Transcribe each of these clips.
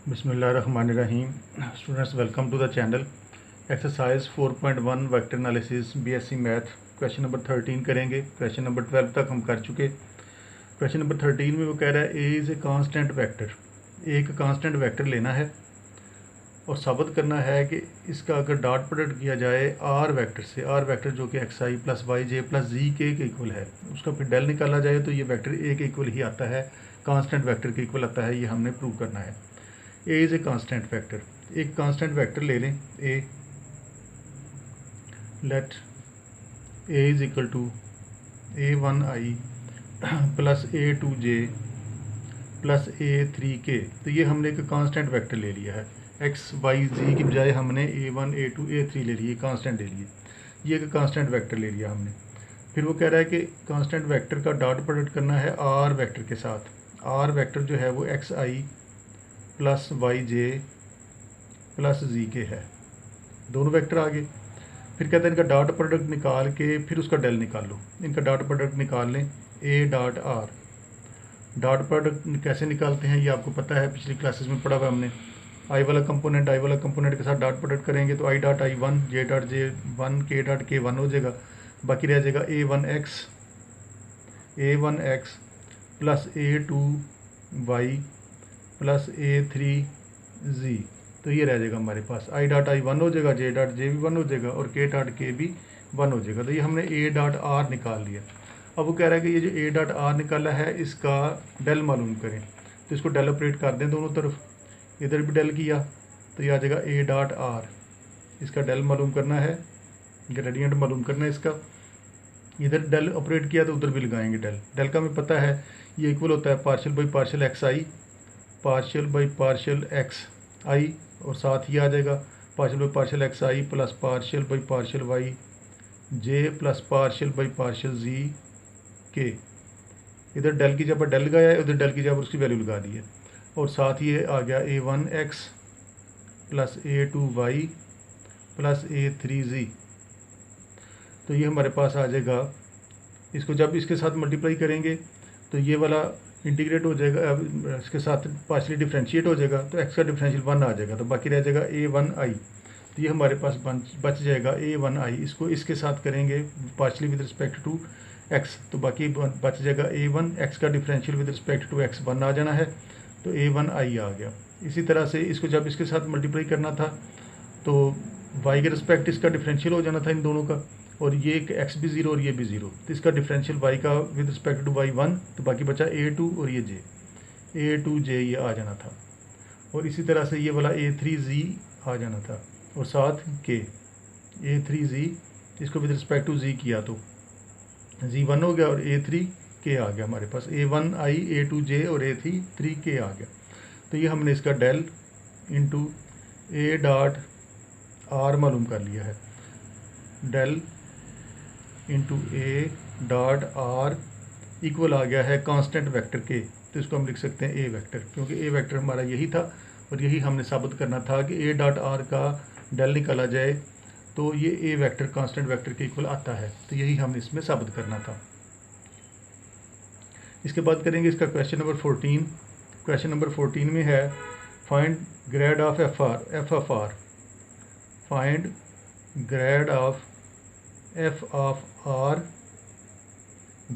बिस्मिल्लाहिर्रहमानिर्रहीम। Students, welcome to the channel. Exercise 4.1 vector analysis BSc math question number 13 करेंगे। Question number 12 तक हम कर चुके। क्वेश्चन नंबर 13 में वो कह रहा है a is a constant vector. एक कांस्टेंट वेक्टर लेना है और साबित करना है कि इसका अगर डॉट प्रोडक्ट किया जाए आर वेक्टर से, आर वेक्टर जो कि x i plus y j plus z के इक्वल है, उसका फिर डेल निकाला जाए तो ये वेक्टर ए के इक्वल ही आता है, कांस्टेंट वेक्टर के इक्वल आता है। ये हमने प्रूव करना है। A is a constant vector. एक कांस्टेंट वेक्टर ले लें a, let a is equal to A1i plus A2j plus A3k। तो ये हमने एक कांस्टेंट वेक्टर ले लिया है। एक्स वाई जी की बजाय हमने A1 A2 A3 ले लिए, कांस्टेंट ले लिए। ये एक कांस्टेंट वेक्टर ले लिया हमने। फिर वो कह रहा है कि कांस्टेंट वेक्टर का डॉट प्रोडक्ट करना है आर वेक्टर के साथ। आर वेक्टर जो है वो x i plus y j plus z k है। दोनों वेक्टर आ गए। फिर कहते हैं इनका डॉट प्रोडक्ट निकाल के फिर उसका डेल निकाल लो। इनका डॉट प्रोडक्ट निकाल लें ए डॉट आर। डॉट प्रोडक्ट कैसे निकालते हैं ये आपको पता है, पिछली क्लासेस में पढ़ा हुआ हमने। आई वाला कंपोनेंट के साथ डॉट प्रोडक्ट करेंगे तो i dot i one, j dot j one, k dot k one हो जाएगा। बाकी रह जाएगा a one x plus A2y plus A3 z. तो ये रह जाएगा हमारे पास। आई डॉट आई वन हो जाएगा, जे डॉट जे भी वन हो जाएगा और के डॉट के भी वन हो जाएगा। तो ये हमने ए डॉट आर निकाल लिया। अब वो कह रहा है कि ये जो ए डॉट आर निकाला है इसका डेल मालूम करें। तो इसको डेल ऑपरेट कर दें दोनों तरफ। इधर भी डेल किया तो ये आ जाएगा ए डॉट आर। इसका डेल मालूम करना है, ग्रेडियंट मालूम करना है इसका। इधर डेल ऑपरेट किया तो उधर भी लगाएंगे डेल। डेल का हमें पता है ये इक्वल होता है partial by partial x i, partial by partial x i, और साथ ही आ जाएगा partial by partial x i plus partial by partial y j plus partial by partial z k. इधर डेल की जगह पर डेल लगाया है, उधर डेल की जगह पर उसकी वैल्यू लगा दी है। और साथ ही आ गया A1x plus A2y plus A3z। तो ये हमारे पास आ जाएगा। इसको जब इसके साथ मल्टीप्लाई करेंगे तो ये वाला इंटीग्रेट हो जाएगा, अब इसके साथ पार्शियली डिफ्रेंशिएट हो जाएगा तो एक्स का डिफरेंशियल 1 आ जाएगा। तो बाकी रह जाएगा A1i। तो ये हमारे पास बच जाएगा A1i। इसको इसके साथ करेंगे partially with respect to x, तो बाकी बच जाएगा A1। एक्स का differential with respect to x 1 आ जाना है, तो A1i आ गया। इसी तरह से इसको जब इसके साथ मल्टीप्लाई करना था तो y के रिस्पेक्ट इसका डिफरेंशियल हो जाना था इन दोनों का, और ये एक x भी ज़ीरो और ये भी ज़ीरो। तो इसका डिफरेंशियल y का विद रिस्पेक्ट टू y 1, तो बाकी बचा A2 और ये A2j ये आ जाना था। और इसी तरह से ये वाला A3z आ जाना था और साथ k A3z। इसको विद रिस्पेक्ट टू z किया तो z1 हो गया और A3k आ गया हमारे पास। A1i A2j और A3k आ गया। तो ये हमने इसका del into a dot r मालूम कर लिया है। Del into a dot r equal आ गया है कांस्टेंट वेक्टर के। तो इसको हम लिख सकते हैं ए वेक्टर, क्योंकि ए वेक्टर हमारा यही था और यही हमने साबित करना था कि ए डॉट आर का डेल निकाला जाए तो ये ए वेक्टर कांस्टेंट वेक्टर के इक्वल आता है। तो यही हमने इसमें साबित करना था। इसके बाद करेंगे इसका क्वेश्चन नंबर 14। क्वेश्चन नंबर 14 में है find grad of f of r. Find grad of f of r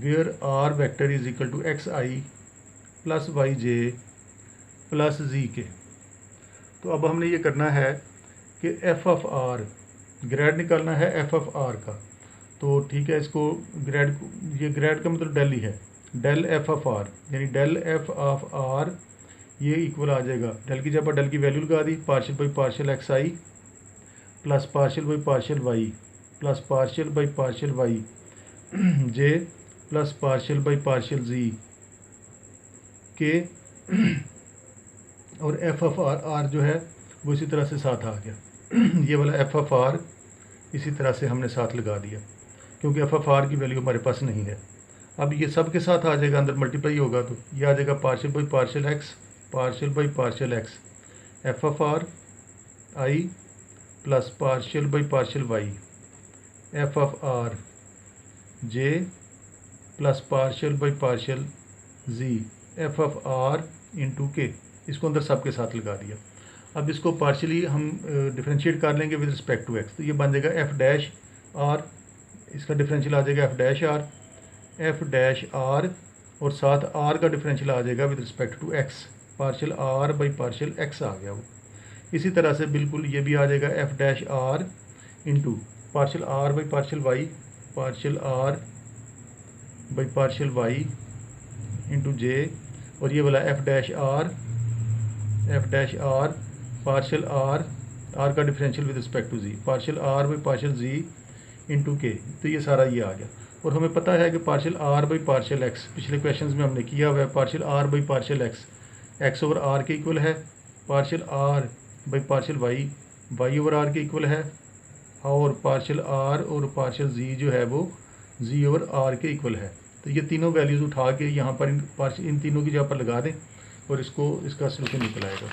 where r vector is equal to xi plus yj plus zk। तो अब हमने ये करना है कि f of r ग्रेड निकालना है f of r का। तो ठीक है, इसको ग्रेड, ये ग्रेड का मतलब डेल ही है। डेल f of r यानी डेल f of r ये इक्वल आ जाएगा, डेल की जगह डेल की वैल्यू लगा दी, partial by partial x i plus partial by partial y plus partial by partial y j plus partial by partial z k. और एफ ऑफ आर, आर जो है वो इसी तरह से साथ आ गया। ये वाला एफ ऑफ आर इसी तरह से हमने साथ लगा दिया, क्योंकि एफ ऑफ आर की वैल्यू हमारे पास नहीं है। अब ये सब के साथ आ जाएगा, अंदर मल्टीप्लाई होगा तो ये आ जाएगा partial by partial x, partial by partial x f of r i plus partial by partial y f of r j plus partial by partial z f of r into k. इसको अंदर सब के साथ लगा दिया। अब इसको partially हम डिफ्रेंशिएट कर लेंगे विद रिस्पेक्ट टू एक्स, तो ये बन जाएगा एफ डैश आर, इसका डिफरेंशियल आ जाएगा एफ डैश आर और साथ आर का डिफरेंशियल आ जाएगा with respect to x, partial r by partial x आ गया वो। इसी तरह से बिल्कुल ये भी आ जाएगा f dash r into partial r by partial y, partial r by partial y into j, और ये वाला f dash r partial r का differential with respect to z, partial r by partial z into k. तो ये सारा ये आ गया। और हमें पता है कि partial r by partial x पिछले क्वेश्चंस में हमने किया हुआ है, partial r by partial x over r के इक्वल है, partial r by partial y over r के इक्वल है, और पार्शियल आर और पार्शियल जी जो है वो जी ओवर आर के इक्वल है। तो ये तीनों वैल्यूज़ उठा के यहाँ पर इन तीनों की जगह पर लगा दें और इसका सलूशन निकल आएगा।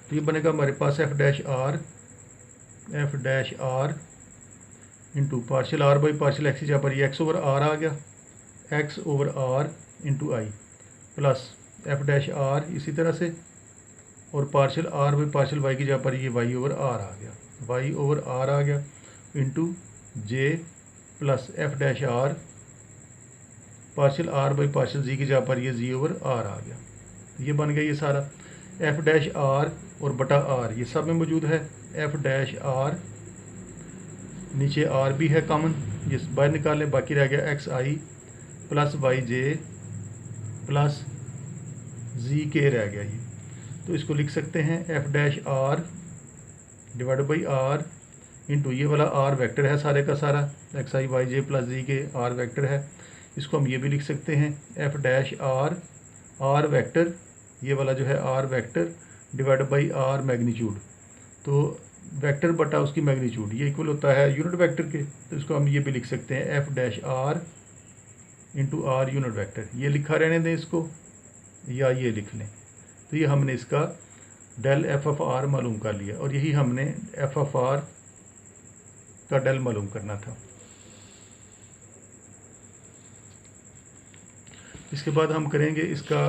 तो ये बनेगा हमारे पास f dash r into partial r by partial x की जगह पर ये एक्स ओवर आर आ गया, x over r into i, plus f dash r इसी तरह से, और partial r by partial y की जगह पर ये वाई ओवर आर आ गया, वाई ओवर आर आ गया into j, plus f dash r partial r by partial z की जगह पर ये जी ओवर आर आ गया। ये बन गया ये सारा एफ डैश आर और बटा आर ये सब में मौजूद है, एफ डैश आर नीचे आर भी है कॉमन, ये बाहर निकाल लें, बाकी रह गया x i plus y j plus z k रह गया ये। तो इसको लिख सकते हैं f dash r divide by r into ये वाला आर वेक्टर है सारे का सारा, x i y j plus z k r vector है, इसको हम ये भी लिख सकते हैं एफ डैश आर वेक्टर, ये वाला जो है r vector divide by r magnitude, तो वेक्टर बटा उसकी मैग्नीट्यूड ये इक्वल होता है यूनिट वेक्टर के, तो इसको हम ये भी लिख सकते हैं f dash r into r unit vector. ये लिखा रहने दें इसको या ये लिख लें। तो ये हमने इसका डेल एफ ऑफ आर मालूम कर लिया, और यही हमने एफ ऑफ आर का डेल मालूम करना था। इसके बाद हम करेंगे इसका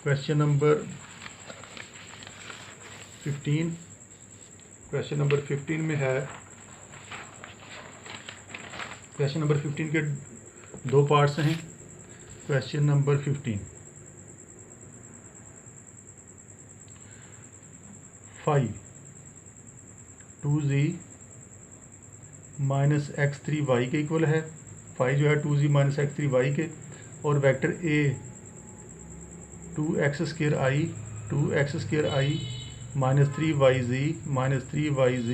क्वेश्चन नंबर 15। क्वेश्चन नंबर 15 में है, क्वेश्चन नंबर 15 के दो पार्ट्स हैं। Question number 15 5 2z minus x3y के इक्वल है, 5 जो है 2z माइनस x3y के, और vector a 2x square i minus 3yz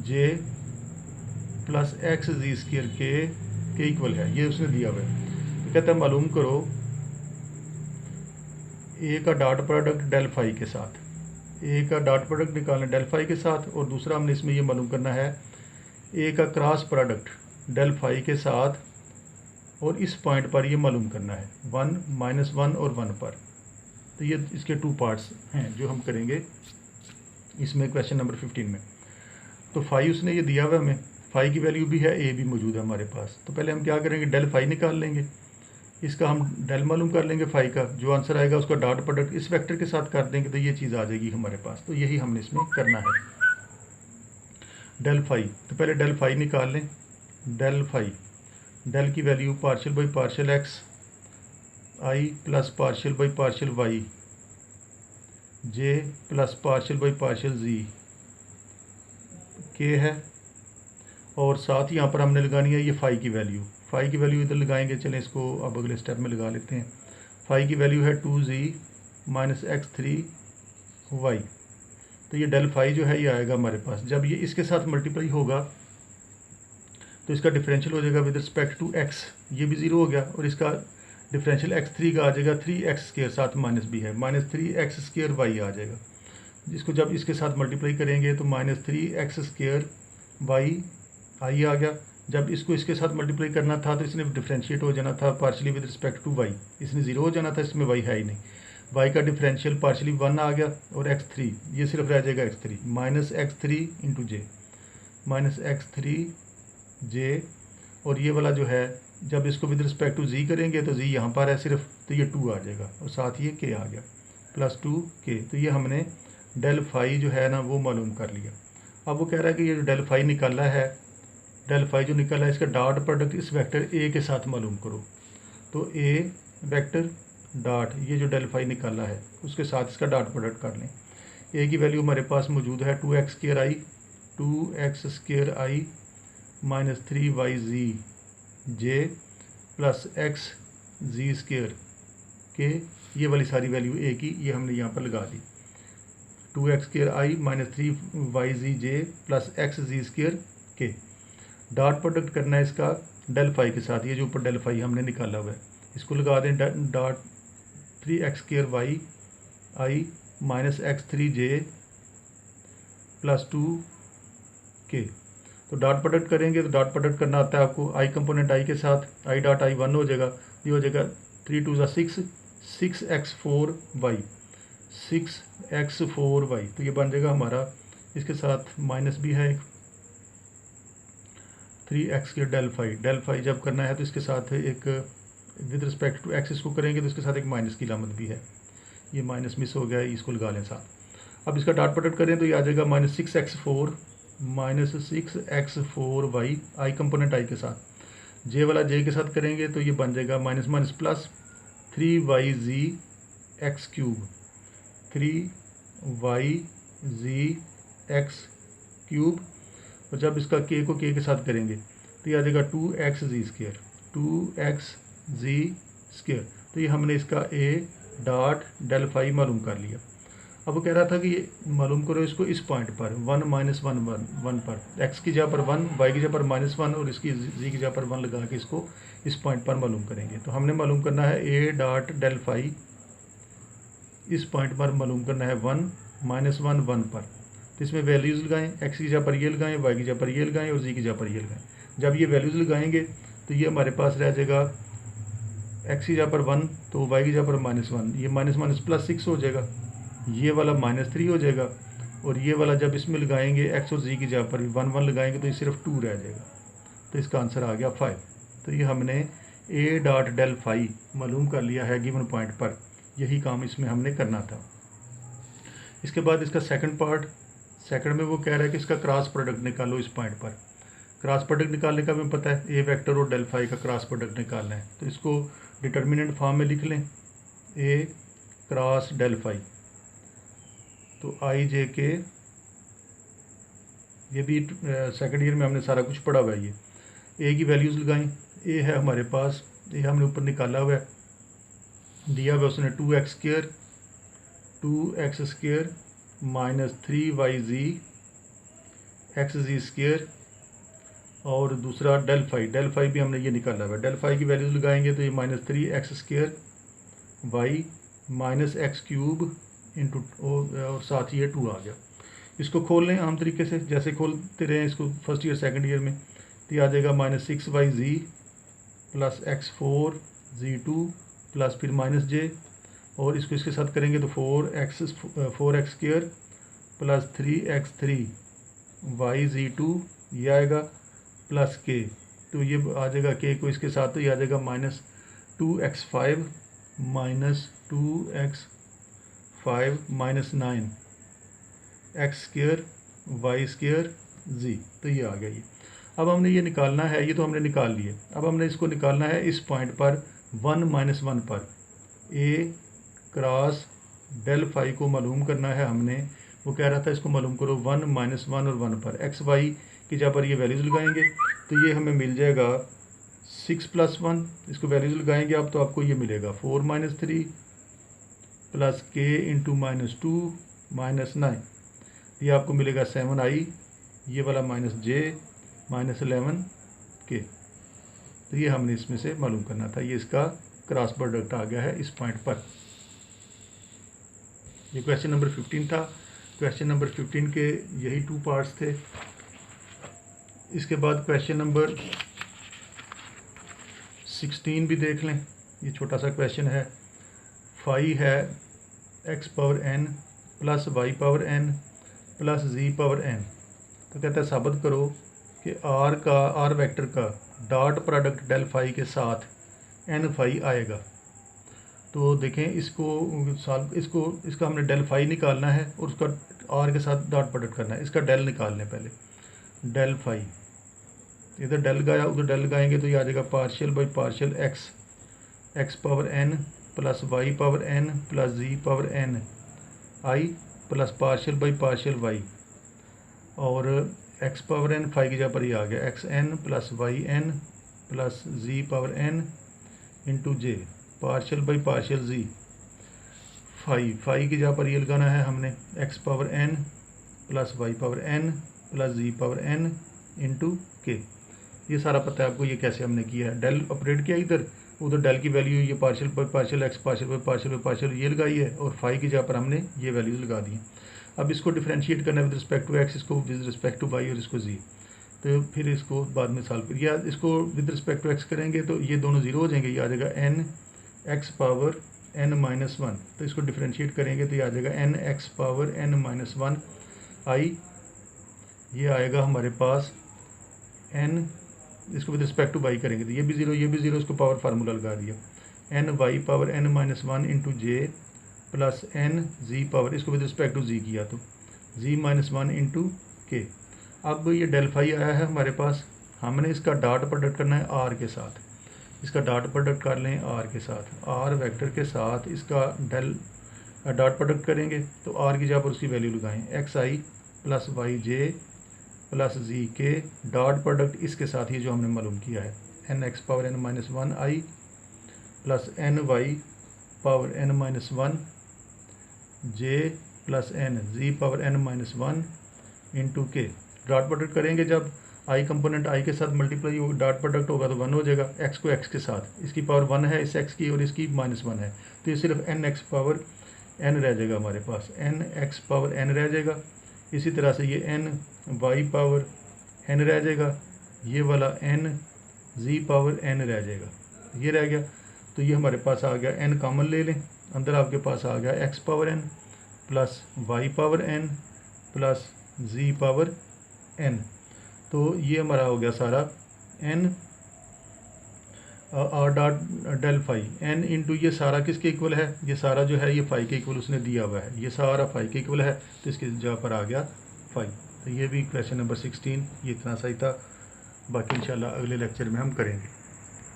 j plus xz square के इक्वल है, ये उसने दिया हुआ है। तो कहता है मालूम करो a का डॉट प्रोडक्ट डेल फाई के साथ, a का डॉट प्रोडक्ट निकालना डेल फाई के साथ, और दूसरा हमने इसमें ये मालूम करना है a का क्रॉस प्रोडक्ट डेल फाई के साथ, और इस पॉइंट पर ये मालूम करना है 1 -1 और 1 पर। तो ये इसके 2 पार्ट्स हैं जो हम करेंगे इसमें क्वेश्चन नंबर 15 में। तो फाई उसने ये दिया हुआ हमें, फाई की वैल्यू भी है, ए भी मौजूद है हमारे पास। तो पहले हम क्या करेंगे, डेल फाई निकाल लेंगे, इसका हम डेल मालूम कर लेंगे, फाई का जो आंसर आएगा उसका डॉट प्रोडक्ट इस वेक्टर के साथ कर देंगे, तो ये चीज़ आ जाएगी हमारे पास। तो यही हमने इसमें करना है डेल फाई। तो पहले डेल फाई निकाल लें, डेल फाई, डेल की value partial by partial x i plus partial by partial y j plus partial by partial z k है, और साथ ही यहाँ पर हमने लगानी है ये फाई की वैल्यू, फाई की वैल्यू इधर लगाएंगे। चलें इसको अब अगले स्टेप में लगा लेते हैं। फाई की वैल्यू है 2z माइनस x3y। तो ये डेल फाई जो है ये आएगा हमारे पास, जब ये इसके साथ मल्टीप्लाई होगा तो इसका डिफरेंशियल हो जाएगा विद रिस्पेक्ट टू x, ये भी 0 हो गया, और इसका डिफरेंशियल x3 का आ जाएगा 3x स्क्र, साथ माइनस भी है, माइनस 3x स्क्र y आ जाएगा, जिसको जब इसके साथ मल्टीप्लाई करेंगे तो माइनस 3x स्क्र y आई आ गया। जब इसको इसके साथ मल्टीप्लाई करना था तो इसने डिफरेंशिएट हो जाना था partially with respect to y, इसने 0 हो जाना था, इसमें y है ही नहीं। y का डिफरेंशियल पार्शली 1 आ गया, और x3 ये सिर्फ रह जाएगा x3 माइनस x3 इंटू जे, माइनस x3 जे, और ये वाला जो है जब इसको विद रिस्पेक्ट टू z करेंगे तो z यहाँ पर है सिर्फ, तो तो ये 2 आ जाएगा और साथ ये के आ गया प्लस 2k। तो ये हमने डेल फाई जो है ना वो मालूम कर लिया। अब वो कह रहा है कि ये जो डेल फाई निकाला है, डेल फाई जो निकाला है इसका डॉट प्रोडक्ट इस वेक्टर ए के साथ मालूम करो। तो ए वेक्टर डॉट ये जो डेल फाई निकाला है उसके साथ इसका डॉट प्रोडक्ट कर लें। ए की वैल्यू हमारे पास मौजूद है 2x² minus 3yz plus xz² के, ये वाली सारी वैल्यू ए की ये हमने यहाँ पर लगा दी। 2x² minus 3yz plus xz² के। डॉट प्रोडक्ट करना है इसका डेल फाई के साथ, ये जो ऊपर डेल फाई हमने निकाला हुआ है इसको लगा दें dot 3x² y minus x3j plus 2k। तो डॉट प्रोडक्ट करेंगे तो डॉट प्रोडक्ट करना आता है आपको आई कंपोनेंट आई के साथ, आई डॉट आई 1 हो जाएगा, ये हो जाएगा 3 2 6 6x4y 6x4y। तो ये बन जाएगा हमारा, इसके साथ माइनस भी है एक 3x के डेल फाई जब करना है तो इसके साथ एक विद रिस्पेक्ट टू एक्स इसको करेंगे तो इसके साथ एक माइनस की लामत भी है, ये माइनस मिस हो गया है, इसको लगा लें साथ। अब इसका डॉट प्रोडक्ट करें तो ये आ जाएगा minus 6x4 minus 6x4y I component I के साथ, जे वाला जे के साथ करेंगे तो ये बन जाएगा minus minus plus 3yz x³ 3yz और जब इसका k को k के साथ करेंगे तो ये आ जाएगा 2xz²। तो ये हमने इसका a डॉट डेल फाई मालूम कर लिया। अब वो कह रहा था कि मालूम करो इसको इस पॉइंट पर 1 माइनस 1 1 पर, x की जगह पर 1 y की जगह पर -1 और इसकी z की जगह पर 1 लगा के इसको इस पॉइंट पर मालूम करेंगे। तो हमने मालूम करना है a डॉट डेल फाई इस पॉइंट पर मालूम करना है 1 माइनस 1 1 पर। तो इसमें वैल्यूज़ लगाएं, x की जगह पर ये लगाएं, y की जगह पर ये लगाएं और z की जगह पर ये लगाएं। जब ये वैल्यूज़ लगाएंगे तो ये हमारे पास रह जाएगा x की जगह पर 1 तो y की जगह पर -1, ये माइनस माइनस प्लस 6 हो जाएगा, ये वाला -3 हो जाएगा और ये वाला जब इसमें लगाएंगे x और z की जगह पर भी 1 1 लगाएंगे तो ये सिर्फ 2 रह जाएगा। तो इसका आंसर आ गया 5। तो ये हमने a डॉट डेल फाई मालूम कर लिया है गिवन पॉइंट पर, यही काम इसमें हमने करना था। इसके बाद इसका सेकंड पार्ट, सेकंड में वो कह रहा है कि इसका क्रॉस प्रोडक्ट निकालो इस पॉइंट पर। क्रॉस प्रोडक्ट निकालने का भी पता है, ए वेक्टर और डेल फाई का क्रॉस प्रोडक्ट निकालना है तो इसको डिटर्मिनेंट फॉर्म में लिख लें, ए क्रॉस डेल फाई। तो आई जे के, ये भी सेकंड ईयर में हमने सारा कुछ पढ़ा हुआ है। ये ए की वैल्यूज़ लगाएं, ए है हमारे पास, ए हमने ऊपर निकाला हुआ है, दिया हुआ उसने 2x² माइनस 3yz xz² और दूसरा डेल फाई भी हमने ये निकाला हुआ है। डेल फाई की वैल्यूज़ लगाएंगे तो ये -3x² y minus x³ into और साथ ही ये 2 आ गया। इसको खोल लें आम तरीके से, जैसे खोलते रहे इसको फर्स्ट ईयर सेकंड ईयर में, तो ये आ जाएगा -6yz प्लस x4z2 प्लस फिर -j और इसको इसके साथ करेंगे तो 4x² प्लस 3x3yz2 ये आएगा प्लस k, तो ये आ जाएगा k को इसके साथ तो ये आ जाएगा -2x5 minus 2x5 minus 9x² y² z। तो ये आ गया ये। अब हमने ये निकालना है, ये तो हमने निकाल लिए, अब हमने इसको निकालना है इस पॉइंट पर 1 माइनस 1 पर। ए क्रॉस डेल फाई को मालूम करना है हमने, वो कह रहा था इसको मालूम करो 1 माइनस 1 और 1 पर। एक्स वाई की जगह पर ये वैल्यूज़ लगाएंगे तो ये हमें मिल जाएगा 6 प्लस 1, इसको वैल्यूज़ लगाएंगे आप तो आपको ये मिलेगा 4 माइनस 3 प्लस के इंटू -2 माइनस 9, ये आपको मिलेगा 7i, ये वाला -j माइनस 11 के। तो ये हमने इसमें से मालूम करना था, ये इसका क्रॉस प्रोडक्ट आ गया है इस पॉइंट पर। ये क्वेश्चन नंबर 15 था। क्वेश्चन नंबर 15 के यही 2 पार्ट्स थे। इसके बाद क्वेश्चन नंबर 16 भी देख लें, ये छोटा सा क्वेश्चन है। फाई है x power n plus y power n plus z power n। तो कहता है साबित करो कि r वेक्टर का डॉट प्रोडक्ट डेल फाई के साथ n फाई आएगा। तो देखें इसको सॉल्व, इसका हमने डेल फाई निकालना है और उसका आर के साथ डॉट प्रोडक्ट करना है। इसका डेल निकालने पहले, डेल फाई, इधर डेल गाया उधर डेल गाएंगे तो ये आ जाएगा partial by partial x power n plus y power n plus z power n i plus partial by partial y, और एक्स पावर एन फाई की जगह पर ये आ गया x n plus y n plus z power n into j partial by partial z. Phi की जगह पर ये लगाना है हमने x power n plus y power n plus z power n into के। ये सारा पता है आपको ये कैसे हमने किया है। डेल ऑपरेट किया इधर, उधर डेल की वैल्यू ये partial by partial x partial by partial by partial ये लगाई है, और फाई की जगह पर हमने ये वैल्यूज लगा दी हैं। अब इसको डिफ्रेंशिएट करना है विद रिस्पेक्ट टू एक्स, इसको विद रिस्पेक्ट टू वाई और इसको जी। तो फिर इसको बाद में सॉल्व, या इसको विद रिस्पेक्ट टू एक्स करेंगे तो ये दोनों जीरो हो जाएंगे, ये आ जाएगा n x power n minus one. तो इसको डिफ्रेंशिएट करेंगे तो ये आ जाएगा n x power n minus one i, ये आएगा हमारे पास एन, इसको विद रिस्पेक्ट टू वाई करेंगे तो ये भी जीरो, इसको पावर फार्मूला लगा दिया n y power n minus one into j plus n z power, इसको विद रिस्पेक्ट टू जी किया तो जी माइनस वन इंटू के। अब ये डेल फाई आया है हमारे पास, हमने इसका डॉट प्रोडक्ट करना है आर के साथ, इसका डॉट प्रोडक्ट कर लें आर के साथ, आर वेक्टर के साथ इसका डेल डॉट प्रोडक्ट करेंगे तो आर की जगह पर उसकी वैल्यू लगाएं x i plus y j plus z के डॉट प्रोडक्ट इसके साथ ही जो हमने मालूम किया है n x power n minus one i plus n y power n minus one j plus n z power n minus one into k. Dot product करेंगे जब आई कंपोनेंट आई के साथ मल्टीप्लाई डॉट प्रोडक्ट होगा तो one हो जाएगा, x को x के साथ, इसकी पावर वन है इस एक्स की और इसकी माइनस वन है, तो ये सिर्फ एन एक्स पावर एन रह जाएगा हमारे पास, एन एक्स पावर एन रह जाएगा। इसी तरह से ये एन वाई पावर एन रह जाएगा, ये वाला एन जी पावर एन रह जाएगा, ये रह गया। तो ये हमारे पास आ गया एन कॉमन ले लें, अंदर आपके पास आ गया x power n plus y power n plus z power n. तो ये हमारा हो गया सारा n r dot del phi n into ये सारा किसके इक्वल है, ये सारा जो है ये फाई के इक्वल उसने दिया हुआ है, ये सारा फाई के इक्वल है तो इसकी जगह पर आ गया फाई। तो ये भी क्वेश्चन नंबर 16 ये इतना सही था, बाकी इंशाल्लाह अगले लेक्चर में हम करेंगे।